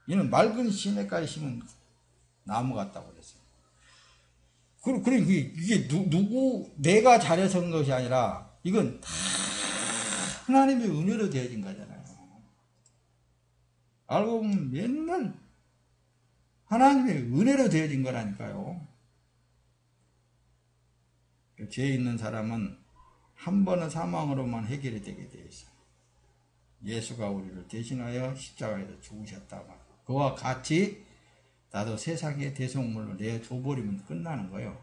이는 맑은 시냇가에 심은 나무 같다고 그랬어요. 그러니 이게 누구 내가 잘해서 한 것이 아니라 이건 다 하나님의 은혜로 되어진 거잖아요. 알고 보면 맨날 하나님의 은혜로 되어진 거라니까요. 죄 있는 사람은 한 번의 사망으로만 해결이 되게 되어 있어요. 예수가 우리를 대신하여 십자가에서 죽으셨다. 그와 같이 나도 세상의 대속물로 내줘버리면 끝나는 거예요.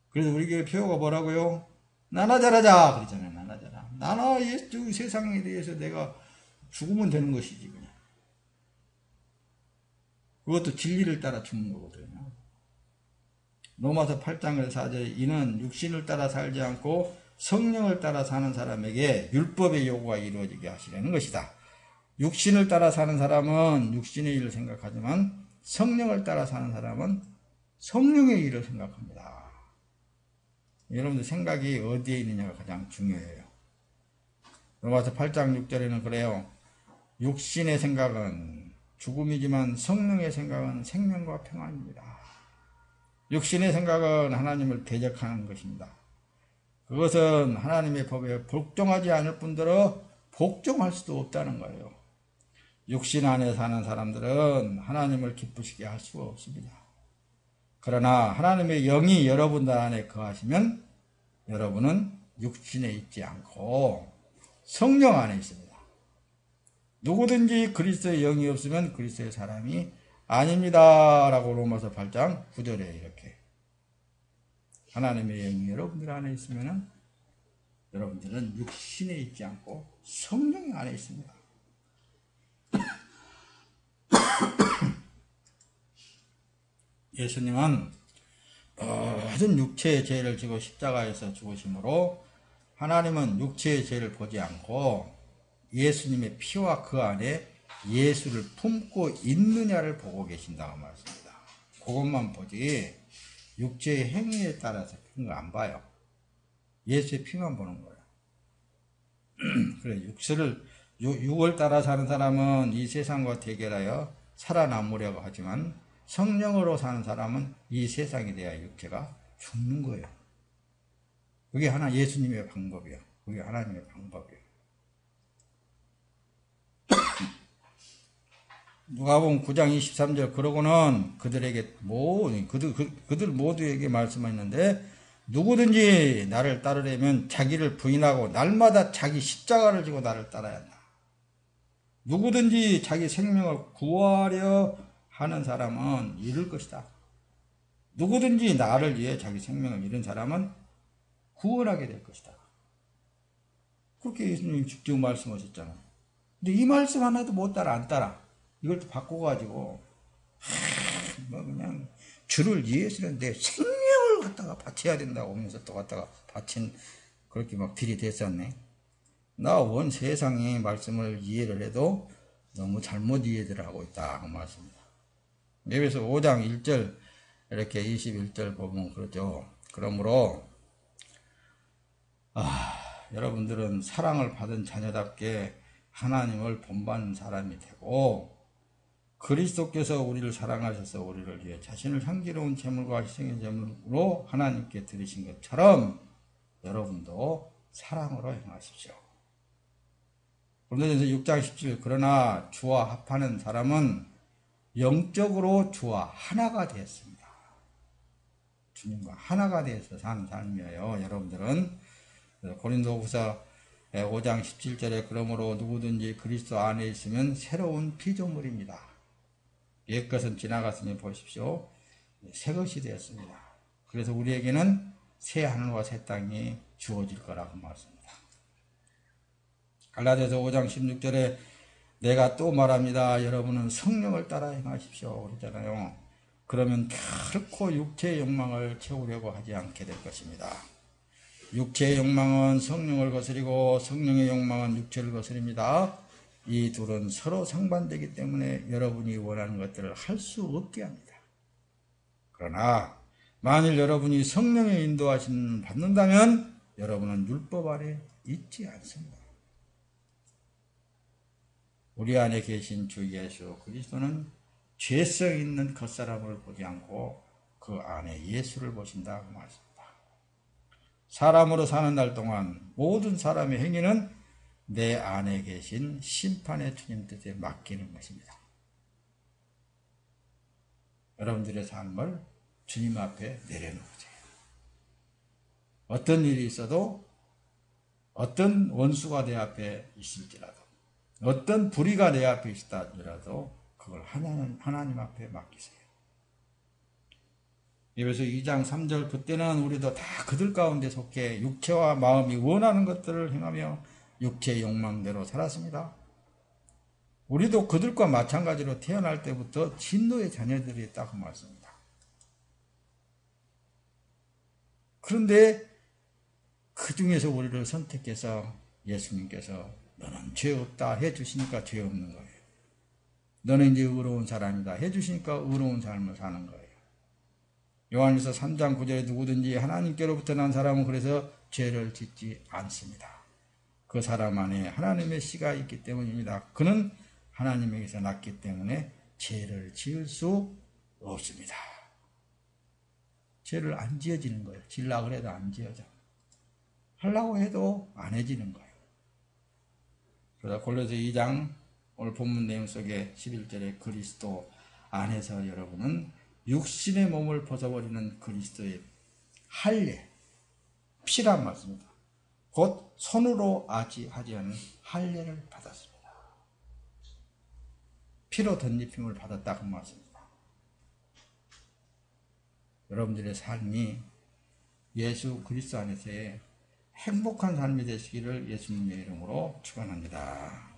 그래서 우리 교회 표어가 뭐라고요? 나나 잘하자 그러잖아요. 나나 잘하. 나나 예수 세상에 대해서 내가 죽으면 되는 것이지 그냥. 그것도 진리를 따라 죽는 거거든요. 로마서 8장 4절에 이는 육신을 따라 살지 않고 성령을 따라 사는 사람에게 율법의 요구가 이루어지게 하시려는 것이다. 육신을 따라 사는 사람은 육신의 일을 생각하지만 성령을 따라 사는 사람은 성령의 일을 생각합니다. 여러분들 생각이 어디에 있느냐가 가장 중요해요. 로마서 8장 6절에는 그래요. 육신의 생각은 죽음이지만 성령의 생각은 생명과 평안입니다. 육신의 생각은 하나님을 대적하는 것입니다. 그것은 하나님의 법에 복종하지 않을 뿐더러 복종할 수도 없다는 거예요. 육신 안에 사는 사람들은 하나님을 기쁘시게 할 수가 없습니다. 그러나 하나님의 영이 여러분들 안에 거하시면 여러분은 육신에 있지 않고 성령 안에 있습니다. 누구든지 그리스도의 영이 없으면 그리스도의 사람이 아닙니다. 라고 로마서 8장 9절에 이렇게 하나님의 영이 여러분들 안에 있으면 여러분들은 육신에 있지 않고 성령 안에 있습니다. 예수님은 모든 육체의 죄를 지고 십자가에서 죽으심으로 하나님은 육체의 죄를 보지 않고 예수님의 피와 그 안에 예수를 품고 있느냐를 보고 계신다고 말씀입니다. 그것만 보지 육체의 행위에 따라서 그런 거 안 봐요. 예수의 피만 보는 거예요. 그래 육을 따라 사는 사람은 이 세상과 대결하여 살아남으려고 하지만 성령으로 사는 사람은 이 세상에 대하여 육체가 죽는 거예요. 그게 예수님의 방법이에요. 그게 하나님의 방법이에요. 누가복음 9장 23절 그러고는 그들에게 그들 모두에게 말씀하셨는데 누구든지 나를 따르려면 자기를 부인하고 날마다 자기 십자가를 지고 나를 따라야 한다. 누구든지 자기 생명을 구하려 하는 사람은 잃을 것이다. 누구든지 나를 위해 자기 생명을 잃은 사람은 구원하게 될 것이다. 그렇게 예수님이 직접 말씀하셨잖아요. 근데 이 말씀 하나도 못 따라 안 따라. 이걸 또 바꿔가지고 그냥 주를 위해서는 내 생명을 갖다가 바쳐야 된다고 하면서 또 갖다가 바친 그렇게 막 들이댔었네. 나 원 세상의 말씀을 이해를 해도 너무 잘못 이해를 하고 있다 그 말씀입니다. 에베소 5장 1절 이렇게 21절 보면 그러죠. 그러므로 여러분들은 사랑을 받은 자녀답게 하나님을 본받는 사람이 되고 그리스도께서 우리를 사랑하셔서 우리를 위해 자신을 향기로운 제물과 희생의 제물로 하나님께 드리신 것처럼 여러분도 사랑으로 행하십시오. 고린도전서 6장 17 그러나 주와 합하는 사람은 영적으로 주와 하나가 되었습니다. 주님과 하나가 되어서 사는 삶이에요. 여러분들은 고린도후서 5장 17절에 그러므로 누구든지 그리스도 안에 있으면 새로운 피조물입니다. 옛것은 지나갔으니 보십시오. 새 것이 되었습니다. 그래서 우리에게는 새 하늘과 새 땅이 주어질 거라고 말씀합니다. 갈라디아서 5장 16절에 내가 또 말합니다. 여러분은 성령을 따라 행하십시오. 그러잖아요. 그러면 결코 육체의 욕망을 채우려고 하지 않게 될 것입니다. 육체의 욕망은 성령을 거스리고 성령의 욕망은 육체를 거스립니다. 이 둘은 서로 상반되기 때문에 여러분이 원하는 것들을 할 수 없게 합니다. 그러나 만일 여러분이 성령의 인도하심을 받는다면 여러분은 율법 아래 있지 않습니다. 우리 안에 계신 주 예수 그리스도는 죄성 있는 겉사람을 보지 않고 그 안에 예수를 보신다고 말씀합니다. 사람으로 사는 날 동안 모든 사람의 행위는 내 안에 계신 심판의 주님 뜻에 맡기는 것입니다. 여러분들의 삶을 주님 앞에 내려놓으세요. 어떤 일이 있어도 어떤 원수가 내 앞에 있을지라도 어떤 불의가 내 앞에 있다더라도 그걸 하나님 앞에 맡기세요. 에베소 2장 3절 그때는 우리도 다 그들 가운데 속해 육체와 마음이 원하는 것들을 행하며 육체의 욕망대로 살았습니다. 우리도 그들과 마찬가지로 태어날 때부터 진노의 자녀들이었다고 말씀합니다. 그런데 그 중에서 우리를 선택해서 예수님께서 너는 죄 없다 해주시니까 죄 없는 거예요. 너는 이제 의로운 사람이다 해주시니까 의로운 삶을 사는 거예요. 요한일서 3장 9절에 누구든지 하나님께로부터 난 사람은 그래서 죄를 짓지 않습니다. 그 사람 안에 하나님의 씨가 있기 때문입니다. 그는 하나님에게서 났기 때문에 죄를 지을 수 없습니다. 죄를 안 지어지는 거예요. 지으려고 해도 안 지어져. 하려고 해도 안 해지는 거예요. 그래서 골로새 2장 오늘 본문 내용 속에 11절에 그리스도 안에서 여러분은 육신의 몸을 벗어버리는 그리스도의 할례, 피란 말씀입니다. 곧 손으로 하지 않은 할례를 받았습니다. 피로 덧입힘을 받았다고 말씀입니다. 여러분들의 삶이 예수 그리스도 안에서의 행복한 삶이 되시기를 예수님의 이름으로 축원합니다.